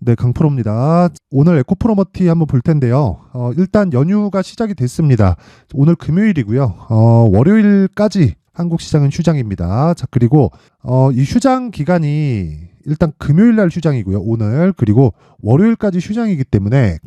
네, 강프로입니다. 오늘 에코프로머티 한번 볼 텐데요. 일단 연휴가 시작이 됐습니다. 오늘 금요일이고요. 월요일까지 한국 시장은 휴장입니다. 자, 그리고 이 휴장 기간이 일단 금요일 날 휴장이고요. 오늘 그리고 월요일까지 휴장이기 때문에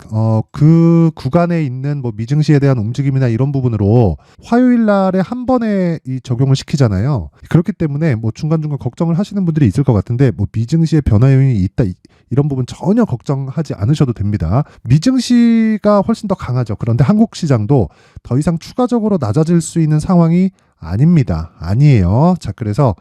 그 구간에 있는 뭐 미증시에 대한 움직임이나 이런 부분으로 화요일 날에 한 번에 이 적용을 시키잖아요. 그렇기 때문에 뭐 중간중간 걱정을 하시는 분들이 있을 것 같은데 뭐 미증시의 변화 요인이 있다 이런 부분 전혀 걱정하지 않으셔도 됩니다. 미증시가 훨씬 더 강하죠. 그런데 한국 시장도 더 이상 추가적으로 낮아질 수 있는 상황이 아닙니다. 아니에요. 자, 그래서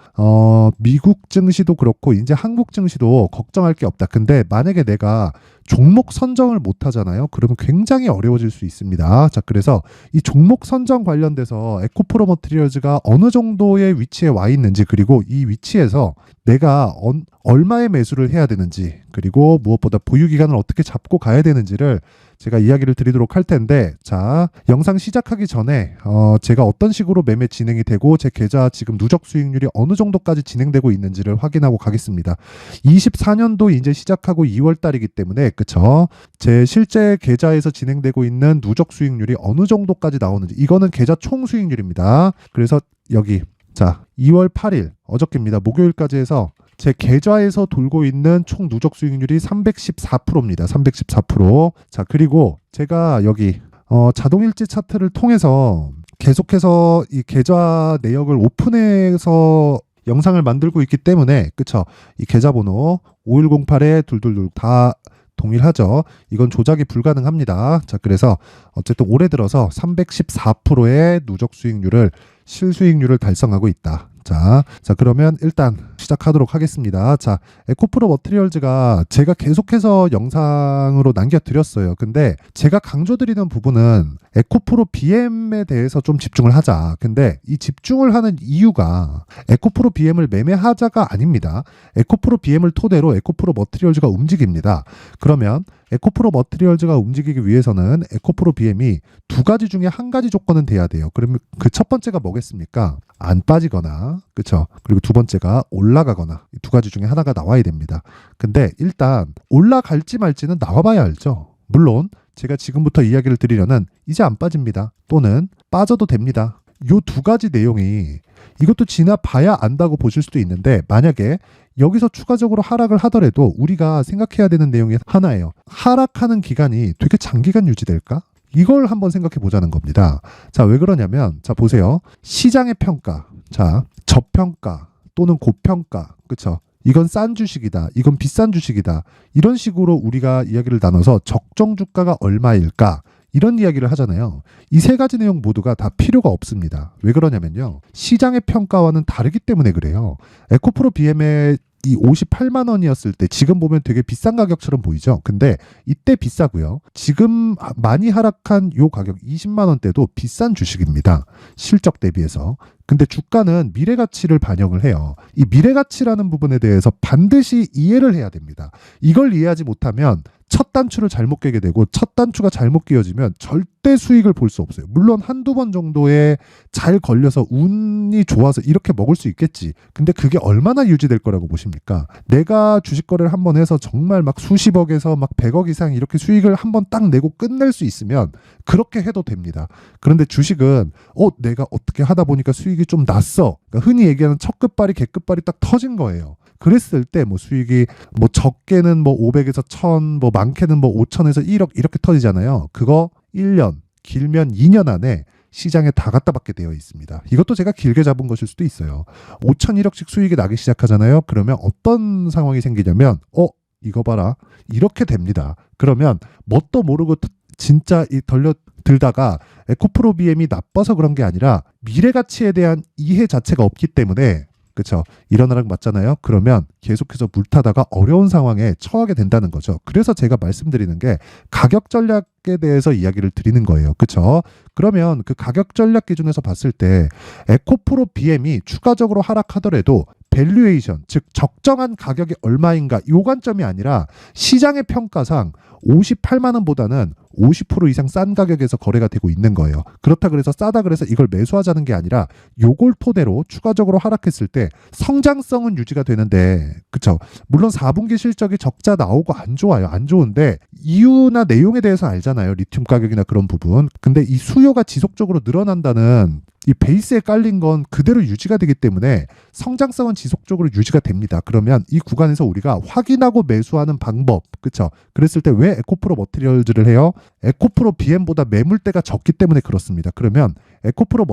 미국 증시도 그렇고 이제 한국 증시도 걱정할 게 없다. 근데 만약에 내가 종목 선정을 못 하잖아요. 그러면 굉장히 어려워질 수 있습니다. 자, 그래서 이 종목 선정 관련돼서 에코프로 머티리얼즈가 어느 정도의 위치에 와 있는지, 그리고 이 위치에서 내가 얼마의 매수를 해야 되는지, 그리고 무엇보다 보유 기간을 어떻게 잡고 가야 되는지를 제가 이야기를 드리도록 할 텐데, 자, 영상 시작하기 전에 제가 어떤 식으로 매매 진행이 되고 제 계좌 지금 누적 수익률이 어느 정도까지 진행되고 있는지를 확인하고 가겠습니다. 24년도 이제 시작하고 2월 달이기 때문에 그쵸? 제 실제 계좌에서 진행되고 있는 누적 수익률이 어느 정도까지 나오는지, 이거는 계좌 총 수익률입니다. 그래서 여기 자 2월 8일 어저께입니다. 목요일까지 해서 제 계좌에서 돌고 있는 총 누적 수익률이 314%입니다. 314%. 자, 그리고 제가 여기 자동일지 차트를 통해서 계속해서 이 계좌 내역을 오픈해서 영상을 만들고 있기 때문에 그쵸? 이 계좌번호 5108-2222 다 동일하죠. 이건 조작이 불가능합니다. 자, 그래서 어쨌든 올해 들어서 314%의 누적 수익률을 실수익률을 달성하고 있다. 자, 그러면 일단 시작하도록 하겠습니다. 자, 에코프로 머티리얼즈가 제가 계속해서 영상으로 남겨드렸어요. 근데 제가 강조드리는 부분은 에코프로 BM에 대해서 좀 집중을 하자. 근데 이 집중을 하는 이유가 에코프로 BM을 매매하자가 아닙니다. 에코프로 BM을 토대로 에코프로 머티리얼즈가 움직입니다. 그러면 에코프로 머티리얼즈가 움직이기 위해서는 에코프로 BM이 두 가지 중에 한 가지 조건은 돼야 돼요. 그러면 그 첫 번째가 뭐겠습니까? 안 빠지거나, 그쵸? 그리고 두 번째가 올라가거나, 이 두 가지 중에 하나가 나와야 됩니다. 근데 일단 올라갈지 말지는 나와봐야 알죠. 물론 제가 지금부터 이야기를 드리려는 이제 안 빠집니다. 또는 빠져도 됩니다. 요 두 가지 내용이 이것도 지나봐야 안다고 보실 수도 있는데, 만약에 여기서 추가적으로 하락을 하더라도 우리가 생각해야 되는 내용이 하나예요. 하락하는 기간이 되게 장기간 유지될까? 이걸 한번 생각해 보자는 겁니다. 자, 왜 그러냐면, 자, 보세요. 시장의 평가, 자, 저평가 또는 고평가, 그쵸? 이건 싼 주식이다, 이건 비싼 주식이다, 이런 식으로 우리가 이야기를 나눠서 적정 주가가 얼마일까? 이런 이야기를 하잖아요. 이 세 가지 내용 모두가 다 필요가 없습니다. 왜 그러냐면요, 시장의 평가와는 다르기 때문에 그래요. 에코프로 BM의 이 58만 원이었을 때 지금 보면 되게 비싼 가격처럼 보이죠. 근데 이때 비싸고요. 지금 많이 하락한 요 가격 20만 원대도 비싼 주식입니다. 실적 대비해서. 근데 주가는 미래 가치를 반영을 해요. 이 미래 가치라는 부분에 대해서 반드시 이해를 해야 됩니다. 이걸 이해하지 못하면 첫 단추를 잘못 깨게 되고, 첫 단추가 잘못 끼어지면 절대 수익을 볼 수 없어요. 물론 한두 번 정도에 잘 걸려서 운이 좋아서 이렇게 먹을 수 있겠지. 근데 그게 얼마나 유지될 거라고 보십니까? 내가 주식 거래를 한번 해서 정말 막 수십억에서 막 100억 이상 이렇게 수익을 한번 딱 내고 끝낼 수 있으면 그렇게 해도 됩니다. 그런데 주식은 내가 어떻게 하다 보니까 수익이 좀 났어. 그러니까 흔히 얘기하는 첫 끝발이 개끝발이 딱 터진 거예요. 그랬을 때 뭐 수익이 뭐 적게는 뭐 500에서 1000, 뭐 많게는 뭐 5000에서 1억 이렇게 터지잖아요. 그거 1년, 길면 2년 안에 시장에 다 갖다 받게 되어 있습니다. 이것도 제가 길게 잡은 것일 수도 있어요. 5천 1억씩 수익이 나기 시작하잖아요. 그러면 어떤 상황이 생기냐면 이거 봐라, 이렇게 됩니다. 그러면 뭣도 모르고 진짜 이 들다가 에코프로 BM이 나빠서 그런 게 아니라 미래 가치에 대한 이해 자체가 없기 때문에, 그쵸? 일어나랑 맞잖아요. 그러면 계속해서 물타다가 어려운 상황에 처하게 된다는 거죠. 그래서 제가 말씀드리는 게 가격 전략에 대해서 이야기를 드리는 거예요. 그쵸? 그러면 그 가격 전략 기준에서 봤을 때 에코프로 BM이 추가적으로 하락하더라도 밸류에이션, 즉 적정한 가격이 얼마인가 요 관점이 아니라 시장의 평가상 58만 원보다는 50% 이상 싼 가격에서 거래가 되고 있는 거예요. 그렇다 그래서 싸다 그래서 이걸 매수하자는 게 아니라 요걸 토대로 추가적으로 하락했을 때 성장성은 유지가 되는데, 그쵸? 물론 4분기 실적이 적자 나오고 안 좋아요. 안 좋은데 이유나 내용에 대해서 알잖아요. 리튬 가격이나 그런 부분. 근데 이 수요가 지속적으로 늘어난다는 이 베이스에 깔린 건 그대로 유지가 되기 때문에 성장성은 지속적으로 유지가 됩니다. 그러면 이 구간에서 우리가 확인하고 매수하는 방법, 그쵸? 그랬을 때 왜 에코프로 머티리얼즈를 해요? 에코프로 BM보다 매물대가 적기 때문에 그렇습니다. 그러면 에코프로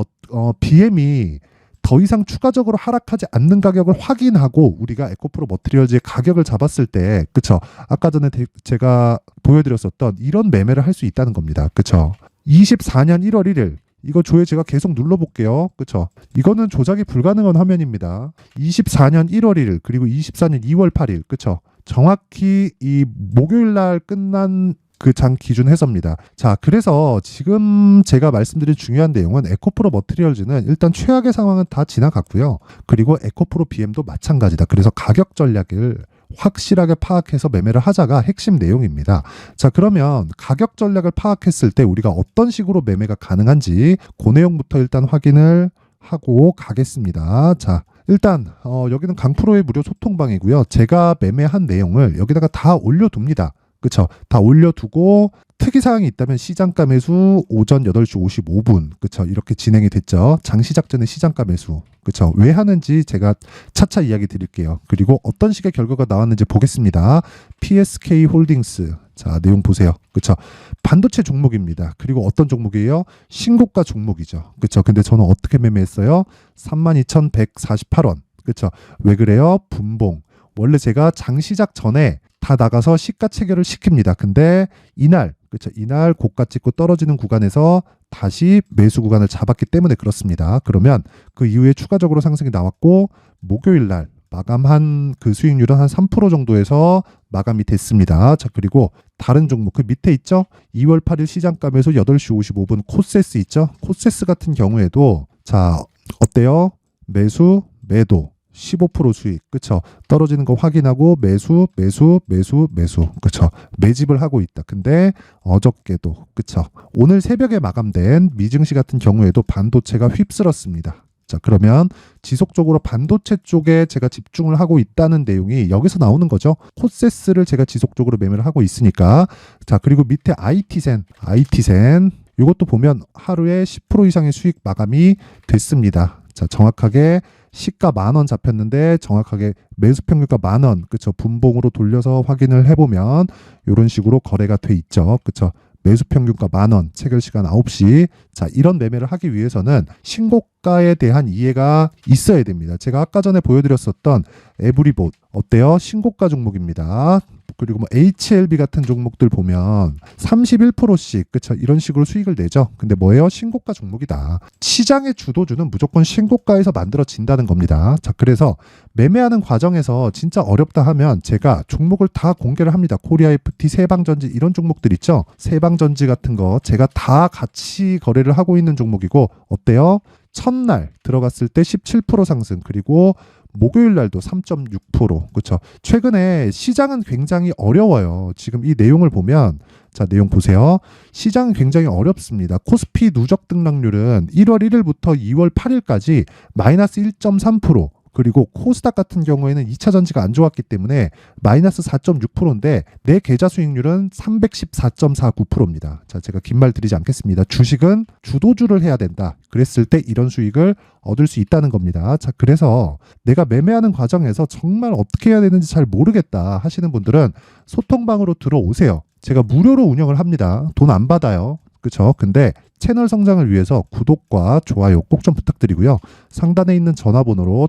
BM이 더 이상 추가적으로 하락하지 않는 가격을 확인하고 우리가 에코프로 머티리얼즈의 가격을 잡았을 때, 그쵸? 아까 전에 제가 보여드렸었던 이런 매매를 할 수 있다는 겁니다. 그쵸? 24년 1월 1일 이거 조회 제가 계속 눌러볼게요. 그쵸? 이거는 조작이 불가능한 화면입니다. 24년 1월 1일 그리고 24년 2월 8일, 그쵸? 정확히 이 목요일 날 끝난 그 장 기준 해서입니다. 자, 그래서 지금 제가 말씀드린 중요한 내용은 에코프로 머티리얼즈는 일단 최악의 상황은 다 지나갔고요. 그리고 에코프로 BM도 마찬가지다. 그래서 가격 전략을 확실하게 파악해서 매매를 하자가 핵심 내용입니다. 자, 그러면 가격 전략을 파악했을 때 우리가 어떤 식으로 매매가 가능한지 그 내용부터 일단 확인을 하고 가겠습니다. 자, 일단 여기는 강프로의 무료 소통방이고요. 제가 매매한 내용을 여기다가 다 올려둡니다. 그쵸? 다 올려두고 특이사항이 있다면 시장가 매수 오전 8시 55분, 그쵸? 이렇게 진행이 됐죠. 장 시작 전에 시장가 매수, 그쵸? 왜 하는지 제가 차차 이야기 드릴게요. 그리고 어떤 식의 결과가 나왔는지 보겠습니다. PSK 홀딩스, 자, 내용 보세요. 그쵸? 반도체 종목입니다. 그리고 어떤 종목이에요? 신고가 종목이죠. 그쵸? 근데 저는 어떻게 매매했어요? 32,148원. 그쵸? 왜 그래요? 분봉. 원래 제가 장 시작 전에 다 나가서 시가 체결을 시킵니다. 근데 이날, 그쵸? 이날 고가 찍고 떨어지는 구간에서 다시 매수 구간을 잡았기 때문에 그렇습니다. 그러면 그 이후에 추가적으로 상승이 나왔고 목요일 날 마감한 그 수익률은 한 3% 정도에서 마감이 됐습니다. 자, 그리고 다른 종목 그 밑에 있죠? 2월 8일 시장가 매수 8시 55분 코세스 있죠? 코세스 같은 경우에도 자, 어때요? 매수, 매도 15% 수익, 그쵸? 떨어지는 거 확인하고 매수, 매수, 매수, 매수, 그쵸? 매집을 하고 있다. 근데 어저께도, 그쵸? 오늘 새벽에 마감된 미증시 같은 경우에도 반도체가 휩쓸었습니다. 자, 그러면 지속적으로 반도체 쪽에 제가 집중을 하고 있다는 내용이 여기서 나오는 거죠. 코세스를 제가 지속적으로 매매를 하고 있으니까. 자, 그리고 밑에 IT센, 이것도 보면 하루에 10% 이상의 수익 마감이 됐습니다. 자, 정확하게 시가 10,000원 잡혔는데 정확하게 매수 평균가 10,000원, 그쵸? 분봉으로 돌려서 확인을 해보면 이런 식으로 거래가 돼 있죠. 그쵸? 매수 평균가 10,000원, 체결 시간 9시. 자, 이런 매매를 하기 위해서는 신고가에 대한 이해가 있어야 됩니다. 제가 아까 전에 보여드렸었던 에브리봇 어때요? 신고가 종목입니다. 그리고 뭐 HLB 같은 종목들 보면 31%씩, 그쵸? 이런 식으로 수익을 내죠. 근데 뭐예요? 신고가 종목이다. 시장의 주도주는 무조건 신고가에서 만들어진다는 겁니다. 자, 그래서 매매하는 과정에서 진짜 어렵다 하면 제가 종목을 다 공개를 합니다. 코리아 FT, 세방전지 이런 종목들 있죠? 세방전지 같은 거 제가 다 같이 거래를 하고 있는 종목이고 어때요? 첫날 들어갔을 때 17% 상승, 그리고 목요일 날도 3.6%. 그렇죠? 최근에 시장은 굉장히 어려워요. 지금 이 내용을 보면 자, 내용 보세요. 시장은 굉장히 어렵습니다. 코스피 누적 등락률은 1월 1일부터 2월 8일까지 마이너스 1.3%, 그리고 코스닥 같은 경우에는 2차 전지가 안 좋았기 때문에 마이너스 4.6%인데 내 계좌 수익률은 314.49%입니다. 자, 제가 긴 말 드리지 않겠습니다. 주식은 주도주를 해야 된다. 그랬을 때 이런 수익을 얻을 수 있다는 겁니다. 자, 그래서 내가 매매하는 과정에서 정말 어떻게 해야 되는지 잘 모르겠다 하시는 분들은 소통방으로 들어오세요. 제가 무료로 운영을 합니다. 돈 안 받아요. 그쵸? 근데 채널 성장을 위해서 구독과 좋아요 꼭 좀 부탁드리고요. 상단에 있는 전화번호로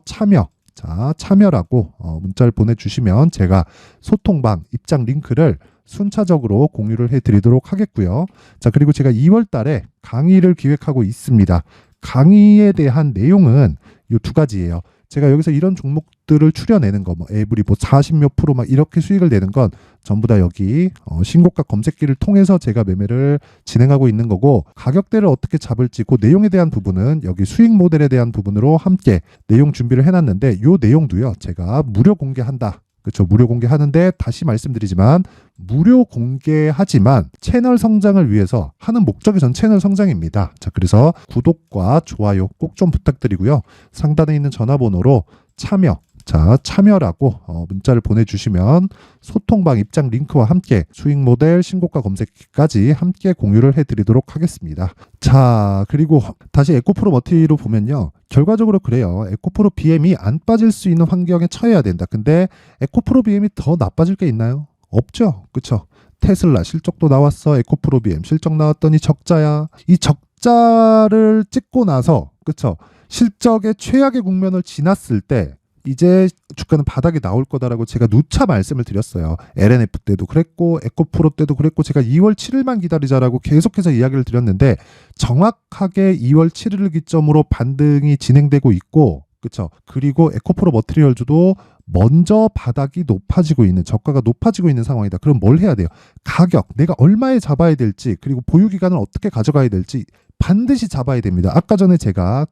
참여라고 문자를 보내주시면 제가 소통방 입장 링크를 순차적으로 공유를 해드리도록 하겠고요. 자, 그리고 제가 2월 달에 강의를 기획하고 있습니다. 강의에 대한 내용은 이 두 가지예요. 제가 여기서 이런 종목 종목들을 추려내는 거, 뭐 에브리 뭐 40몇 프로 막 이렇게 수익을 내는 건 전부 다 여기 신고가 검색기를 통해서 제가 매매를 진행하고 있는 거고, 가격대를 어떻게 잡을지 그 내용에 대한 부분은 여기 수익 모델에 대한 부분으로 함께 내용 준비를 해놨는데, 요 내용도요 제가 무료 공개한다. 그렇죠. 무료 공개하는데, 다시 말씀드리지만 무료 공개하지만 채널 성장을 위해서 하는 목적이 전 채널 성장입니다. 자, 그래서 구독과 좋아요 꼭 좀 부탁드리고요. 상단에 있는 전화번호로 참여라고 문자를 보내주시면 소통방 입장 링크와 함께 수익 모델 신고가 검색기까지 함께 공유를 해드리도록 하겠습니다. 자, 그리고 다시 에코프로 머티로 보면요, 결과적으로 그래요. 에코프로 BM이 안 빠질 수 있는 환경에 처해야 된다. 근데 에코프로 BM이 더 나빠질 게 있나요? 없죠. 그쵸? 테슬라 실적도 나왔어. 에코프로 BM 실적 나왔더니 적자야. 이 적자를 찍고 나서, 그쵸? 실적의 최악의 국면을 지났을 때 이제 주가는 바닥에 나올 거다라고 제가 누차 말씀을 드렸어요. LNF 때도 그랬고 에코프로 때도 그랬고, 제가 2월 7일만 기다리자라고 계속해서 이야기를 드렸는데, 정확하게 2월 7일을 기점으로 반등이 진행되고 있고, 그렇죠. 그리고 에코프로 머티리얼즈도 먼저 바닥이 높아지고 있는, 저가가 높아지고 있는 상황이다. 그럼 뭘 해야 돼요? 가격, 내가 얼마에 잡아야 될지, 그리고 보유 기간을 어떻게 가져가야 될지 반드시 잡아야 됩니다. 아까 전에 제가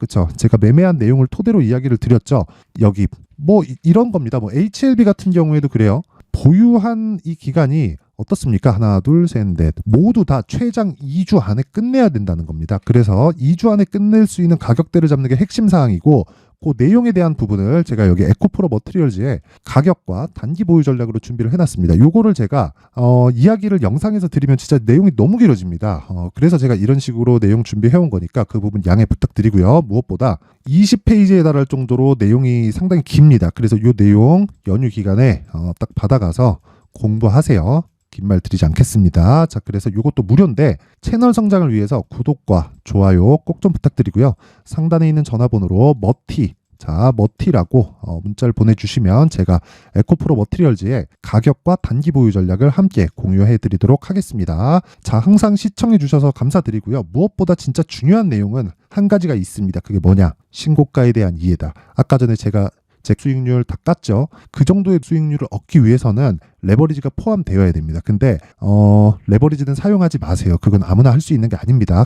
매매한 내용을 토대로 이야기를 드렸죠. 여기 뭐 이런 겁니다. 뭐 HLB 같은 경우에도 그래요. 보유한 이 기간이 어떻습니까? 하나, 둘, 셋, 넷. 모두 다 최장 2주 안에 끝내야 된다는 겁니다. 그래서 2주 안에 끝낼 수 있는 가격대를 잡는 게 핵심 사항이고, 그 내용에 대한 부분을 제가 여기 에코프로 머티리얼즈의 가격과 단기 보유 전략으로 준비를 해놨습니다. 요거를 제가 이야기를 영상에서 드리면 진짜 내용이 너무 길어집니다. 그래서 제가 이런 식으로 내용 준비해온 거니까 그 부분 양해 부탁드리고요. 무엇보다 20페이지에 달할 정도로 내용이 상당히 깁니다. 그래서 요 내용 연휴 기간에 딱 받아가서 공부하세요. 긴 말 드리지 않겠습니다. 자, 그래서 이것도 무료인데 채널 성장을 위해서 구독과 좋아요 꼭 좀 부탁드리고요. 상단에 있는 전화번호로 머티라고 문자를 보내주시면 제가 에코프로 머티리얼즈의 가격과 단기 보유 전략을 함께 공유해 드리도록 하겠습니다. 자, 항상 시청해 주셔서 감사드리고요. 무엇보다 진짜 중요한 내용은 한 가지가 있습니다. 그게 뭐냐? 신고가에 대한 이해다. 아까 전에 제가 제 수익률 다 깠죠. 그 정도의 수익률을 얻기 위해서는 레버리지가 포함되어야 됩니다. 근데 레버리지는 사용하지 마세요. 그건 아무나 할 수 있는 게 아닙니다.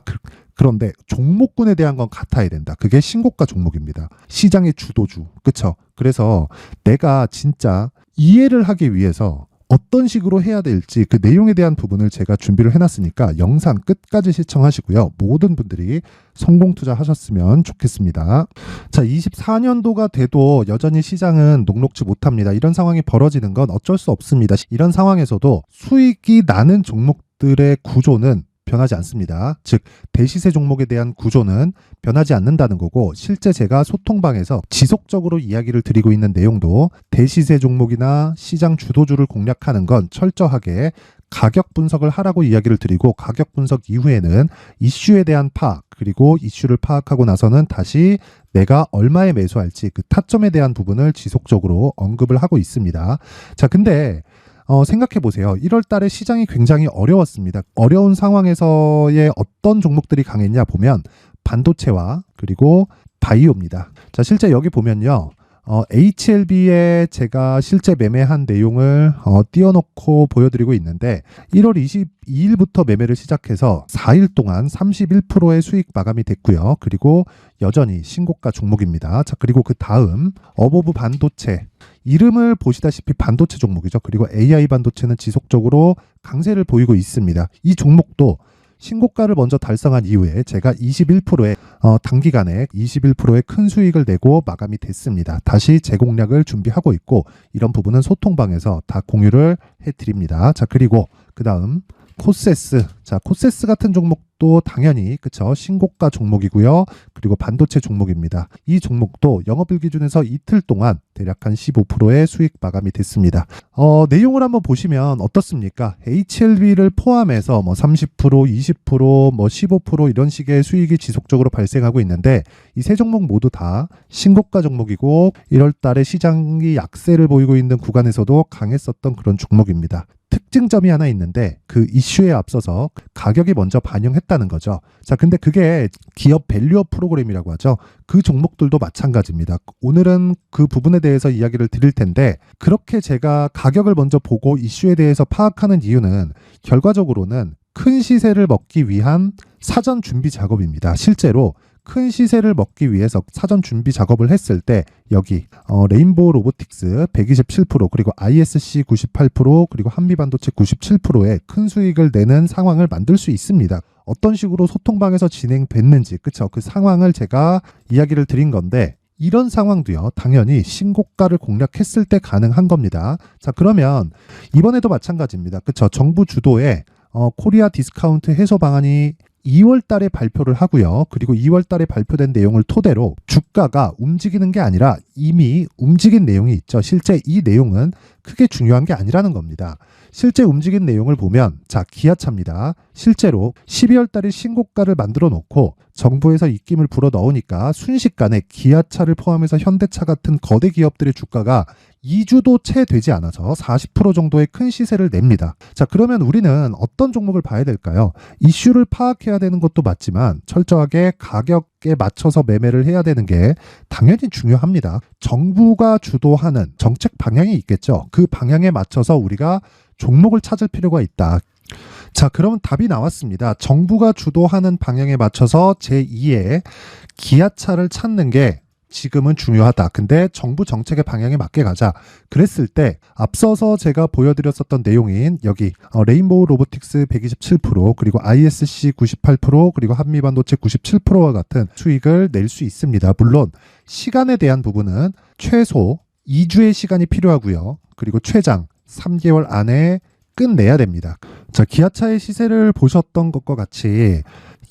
그런데 종목군에 대한 건 같아야 된다. 그게 신고가 종목입니다. 시장의 주도주. 그쵸? 그래서 내가 진짜 이해를 하기 위해서 어떤 식으로 해야 될지 그 내용에 대한 부분을 제가 준비를 해놨으니까 영상 끝까지 시청하시고요. 모든 분들이 성공 투자하셨으면 좋겠습니다. 자, 24년도가 돼도 여전히 시장은 녹록지 못합니다. 이런 상황이 벌어지는 건 어쩔 수 없습니다. 이런 상황에서도 수익이 나는 종목들의 구조는 변하지 않습니다. 즉 대시세 종목에 대한 구조는 변하지 않는다는 거고, 실제 제가 소통방에서 지속적으로 이야기를 드리고 있는 내용도 대시세 종목이나 시장 주도주를 공략하는 건 철저하게 가격 분석을 하라고 이야기를 드리고, 가격 분석 이후에는 이슈에 대한 파악, 그리고 이슈를 파악하고 나서는 다시 내가 얼마에 매수할지 그 타점에 대한 부분을 지속적으로 언급을 하고 있습니다. 자, 근데 생각해 보세요. 1월 달에 시장이 굉장히 어려웠습니다. 어려운 상황에서의 어떤 종목들이 강했냐 보면 반도체와 그리고 바이오입니다. 자, 실제 여기 보면요. HLB에 제가 실제 매매한 내용을 띄워놓고 보여드리고 있는데, 1월 22일부터 매매를 시작해서 4일 동안 31%의 수익 마감이 됐고요. 그리고 여전히 신고가 종목입니다. 자, 그리고 그 다음 어보브 반도체, 이름을 보시다시피 반도체 종목이죠. 그리고 AI 반도체는 지속적으로 강세를 보이고 있습니다. 이 종목도 신고가를 먼저 달성한 이후에 제가 21%의 단기간에 21%의 큰 수익을 내고 마감이 됐습니다. 다시 재공략을 준비하고 있고, 이런 부분은 소통방에서 다 공유를 해드립니다. 자, 그리고 그 다음 코세스. 자, 코세스 같은 종목도 당연히 그쵸, 신고가 종목이고요. 그리고 반도체 종목입니다. 이 종목도 영업일 기준에서 이틀 동안 대략 한 15%의 수익 마감이 됐습니다. 내용을 한번 보시면 어떻습니까? HLB를 포함해서 뭐 30%, 20%, 뭐 15% 이런 식의 수익이 지속적으로 발생하고 있는데, 이 세 종목 모두 다 신고가 종목이고 1월 달에 시장이 약세를 보이고 있는 구간에서도 강했었던 그런 종목입니다. 특징점이 하나 있는데 그 이슈에 앞서서 가격이 먼저 반영했다는 거죠. 자, 근데 그게 기업 밸류업 프로그램이라고 하죠. 그 종목들도 마찬가지입니다. 오늘은 그 부분에 대해서 이야기를 드릴 텐데 그렇게 제가 가격을 먼저 보고 이슈에 대해서 파악하는 이유는 결과적으로는 큰 시세를 먹기 위한 사전 준비 작업입니다. 실제로 큰 시세를 먹기 위해서 사전 준비 작업을 했을 때 여기 레인보우 로보틱스 127% 그리고 ISC 98% 그리고 한미반도체 97%의 큰 수익을 내는 상황을 만들 수 있습니다. 어떤 식으로 소통방에서 진행됐는지 그쵸? 그 상황을 제가 이야기를 드린 건데 이런 상황도요 당연히 신고가를 공략했을 때 가능한 겁니다. 자, 그러면 이번에도 마찬가지입니다. 그쵸? 정부 주도의 코리아 디스카운트 해소 방안이 2월 달에 발표를 하고요. 그리고 2월 달에 발표된 내용을 토대로 주가가 움직이는 게 아니라 이미 움직인 내용이 있죠. 실제 이 내용은 크게 중요한 게 아니라는 겁니다. 실제 움직인 내용을 보면 자, 기아차입니다. 실제로 12월 달에 신고가를 만들어 놓고 정부에서 입김을 불어 넣으니까 순식간에 기아차를 포함해서 현대차 같은 거대 기업들의 주가가 2주도 채 되지 않아서 40% 정도의 큰 시세를 냅니다. 자, 그러면 우리는 어떤 종목을 봐야 될까요? 이슈를 파악해야 되는 것도 맞지만 철저하게 가격에 맞춰서 매매를 해야 되는 게 당연히 중요합니다. 정부가 주도하는 정책 방향이 있겠죠. 그 방향에 맞춰서 우리가 종목을 찾을 필요가 있다. 자, 그러면 답이 나왔습니다. 정부가 주도하는 방향에 맞춰서 제2의 기아차를 찾는 게 지금은 중요하다. 근데 정부 정책의 방향에 맞게 가자. 그랬을 때 앞서서 제가 보여드렸었던 내용인 여기 레인보우 로보틱스 127% 그리고 ISC 98% 그리고 한미반도체 97%와 같은 수익을 낼 수 있습니다. 물론 시간에 대한 부분은 최소 2주의 시간이 필요하고요. 그리고 최장 3개월 안에 끝내야 됩니다. 자, 기아차의 시세를 보셨던 것과 같이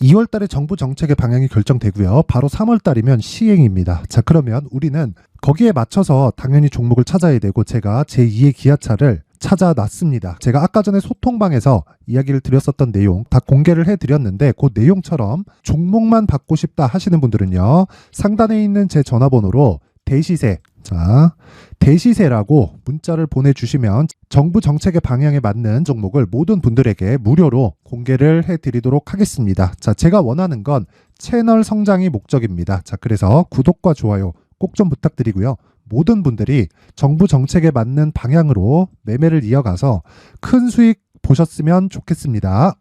2월 달에 정부 정책의 방향이 결정되고요. 바로 3월 달이면 시행입니다. 자, 그러면 우리는 거기에 맞춰서 당연히 종목을 찾아야 되고 제가 제2의 기아차를 찾아놨습니다. 제가 아까 전에 소통방에서 이야기를 드렸었던 내용 다 공개를 해드렸는데 그 내용처럼 종목만 받고 싶다 하시는 분들은요. 상단에 있는 제 전화번호로 대시세, 자, 대시세라고 문자를 보내주시면 정부 정책의 방향에 맞는 종목을 모든 분들에게 무료로 공개를 해드리도록 하겠습니다. 자, 제가 원하는 건 채널 성장이 목적입니다. 자, 그래서 구독과 좋아요 꼭 좀 부탁드리고요. 모든 분들이 정부 정책에 맞는 방향으로 매매를 이어가서 큰 수익 보셨으면 좋겠습니다.